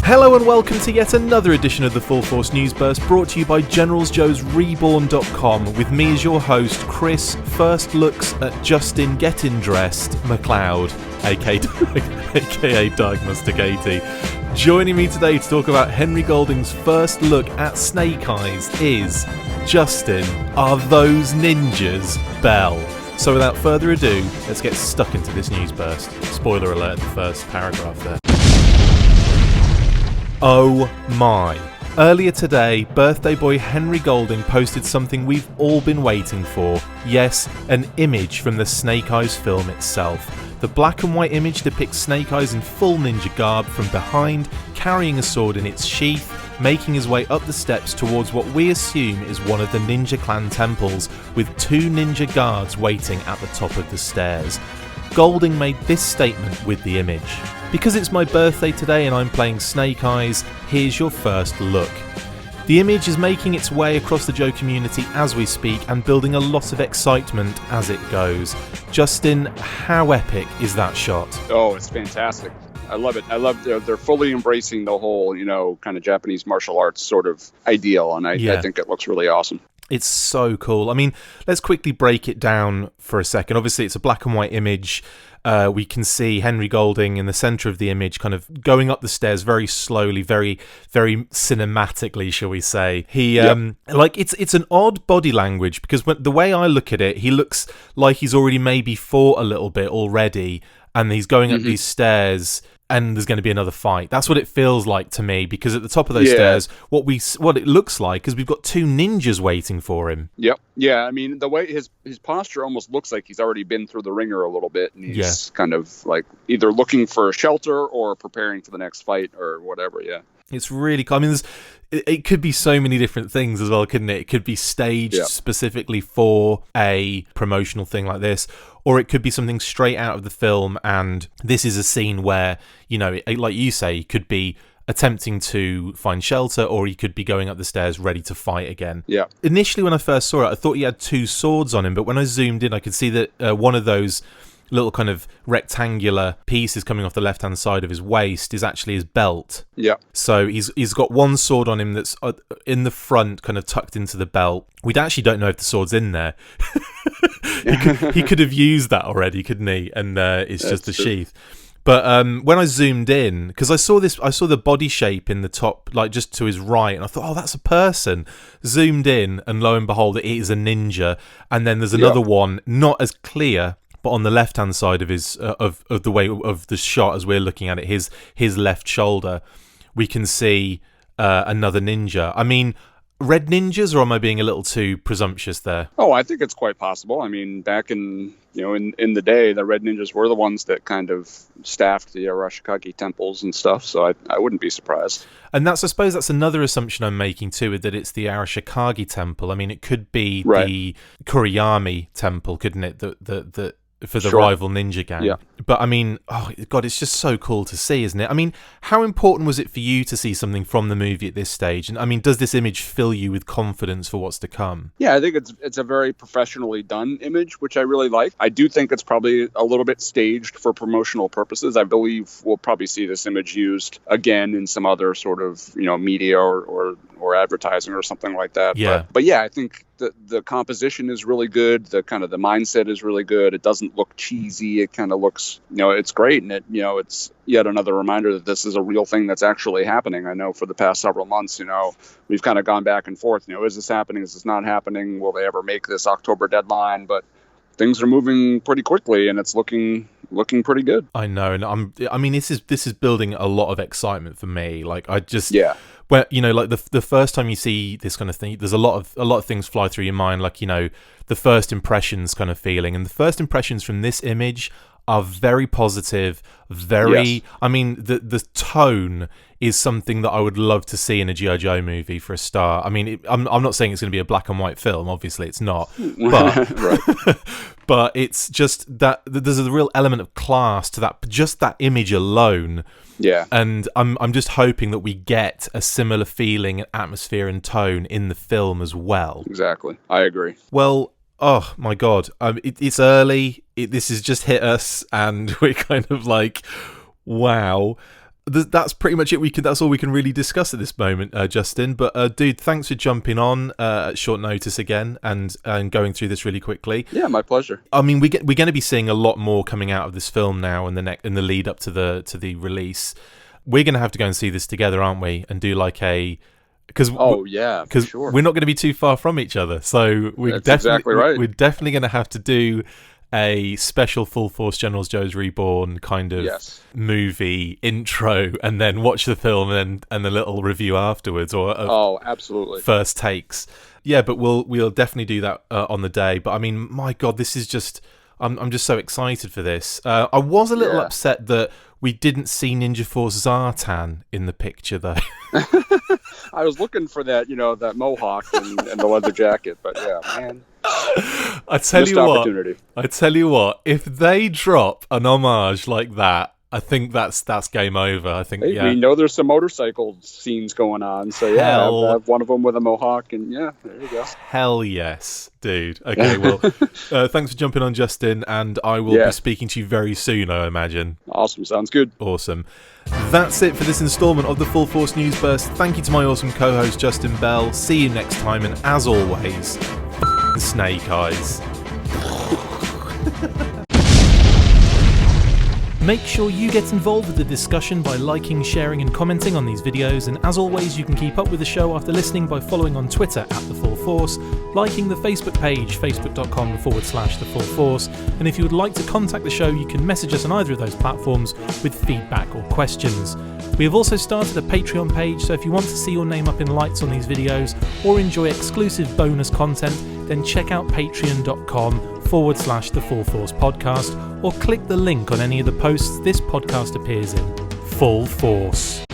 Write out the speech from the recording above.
Hello and welcome to yet another edition of the Full Force News Burst, brought to you by GeneralsJoes Reborn.com, with me as your host, Chris. First looks at Justin Getting Dressed McLeod, aka Diagnostic 80. Joining me today to talk about Henry Golding's first look at Snake Eyes is Justin. Are those ninjas Bell? So without further ado, let's get stuck into this news burst. Spoiler alert, the first paragraph there. Oh my. Earlier today, birthday boy Henry Golding posted something we've all been waiting for. Yes, an image from the Snake Eyes film itself. The black and white image depicts Snake Eyes in full ninja garb from behind, carrying a sword in its sheath, making his way up the steps towards what we assume is one of the Ninja Clan temples, with two ninja guards waiting at the top of the stairs. Golding made this statement with the image. Because it's my birthday today and I'm playing Snake Eyes, here's your first look. The image is making its way across the Joe community as we speak and building a lot of excitement as it goes. Justin, how epic is that shot? Oh, it's fantastic. I love it. I love they're fully embracing the whole, kind of Japanese martial arts sort of ideal, and I think it looks really awesome. It's so cool. I mean, let's quickly break it down for a second. Obviously, it's a black and white image. We can see Henry Golding in the centre of the image, kind of going up the stairs very slowly, very, very cinematically, shall we say. It's an odd body language, because the way I look at it, he looks like he's already maybe fought a little bit already, and he's going up these stairs, and there's going to be another fight. That's what it feels like to me, because at the top of those stairs, what it looks like is we've got two ninjas waiting for him. Yep. Yeah, I mean, the way his posture almost looks like he's already been through the ringer a little bit, and he's kind of like either looking for a shelter or preparing for the next fight or whatever, It's really cool. I mean, it could be so many different things as well, couldn't it? It could be staged specifically for a promotional thing like this, or it could be something straight out of the film, and this is a scene where, like you say, he could be attempting to find shelter, or he could be going up the stairs ready to fight again. Yeah. Initially, when I first saw it, I thought he had two swords on him, but when I zoomed in, I could see that one of those little kind of rectangular pieces coming off the left-hand side of his waist is actually his belt. Yeah. So he's got one sword on him that's in the front, kind of tucked into the belt. We actually don't know if the sword's in there. he could have used that already, couldn't he? And it's just the sheath. But when I zoomed in, because I saw the body shape in the top, like just to his right, and I thought, oh, that's a person. Zoomed in, and lo and behold, it is a ninja. And then there's another one, not as clear, but on the left-hand side of his of the way of the shot as we're looking at it, his left shoulder, we can see another ninja. I mean, red ninjas, or am I being a little too presumptuous there? Oh, I think it's quite possible. I mean, back in the day, the red ninjas were the ones that kind of staffed the Arashikage temples and stuff, so I wouldn't be surprised. And I suppose that's another assumption I'm making too, that it's the Arashikage temple. I mean, it could be the Kuriyami temple, couldn't it? The for the rival ninja gang. Yeah. But I mean, oh God, it's just so cool to see, isn't it? I mean, how important was it for you to see something from the movie at this stage? And I mean, does this image fill you with confidence for what's to come? Yeah, I think it's a very professionally done image, which I really like. I do think it's probably a little bit staged for promotional purposes. I believe we'll probably see this image used again in some other sort of, media or advertising or something like that. Yeah. But yeah, I think the composition is really good. The kind of the mindset is really good. It doesn't look cheesy. It kind of looks, it's great. And it's yet another reminder that this is a real thing that's actually happening. I know for the past several months, we've kind of gone back and forth. Is this happening? Is this not happening? Will they ever make this October deadline? But things are moving pretty quickly, and it's looking pretty good. I know, and this is building a lot of excitement for me. Like I just where like the first time you see this kind of thing, there's a lot of things fly through your mind, like the first impressions kind of feeling, and the first impressions from this image are very positive. I mean, the tone is something that I would love to see in a G.I. Joe movie for a start. I mean, I'm not saying it's going to be a black and white film. Obviously, it's not. But but it's just that there's a real element of class to that. Just that image alone. Yeah. And I'm just hoping that we get a similar feeling, atmosphere, and tone in the film as well. Exactly. I agree. Well, oh my God, it's early. This has just hit us, and we're kind of like, wow. that's pretty much it. That's all we can really discuss at this moment, Justin. But dude, thanks for jumping on at short notice again and going through this really quickly. Yeah, my pleasure. I mean, we're going to be seeing a lot more coming out of this film now in the lead up to the release. We're going to have to go and see this together, aren't we? And do like a because sure. We're not going to be too far from each other, so That's exactly right. We're definitely going to have to do a special Full Force GeneralsJoes Reborn kind of movie intro, and then watch the film and a little review afterwards, or absolutely first takes. Yeah, but we'll definitely do that on the day. But I mean, my God, this is just I'm just so excited for this. I was a little upset that we didn't see Ninja Force Zartan in the picture, though. I was looking for that, that mohawk and the leather jacket, but yeah, man. I tell you what, if they drop an homage like that, I think that's game over. I think we know there's some motorcycle scenes going on, so I have one of them with a mohawk, and there you go. Hell yes, dude. Okay, well, thanks for jumping on, Justin, and I will be speaking to you very soon, I imagine. Awesome, sounds good. Awesome. That's it for this installment of the Full Force News Burst. Thank you to my awesome co-host Justin Bell. See you next time, and as always, Snake Eyes. Make sure you get involved with the discussion by liking, sharing and commenting on these videos, and as always you can keep up with the show after listening by following on Twitter @The Full Force, liking the Facebook page facebook.com/The Full Force, and if you would like to contact the show you can message us on either of those platforms with feedback or questions. We have also started a Patreon page, so if you want to see your name up in lights on these videos or enjoy exclusive bonus content, then check out patreon.com/The Full Force Podcast, or click the link on any of the posts this podcast appears in. Full Force.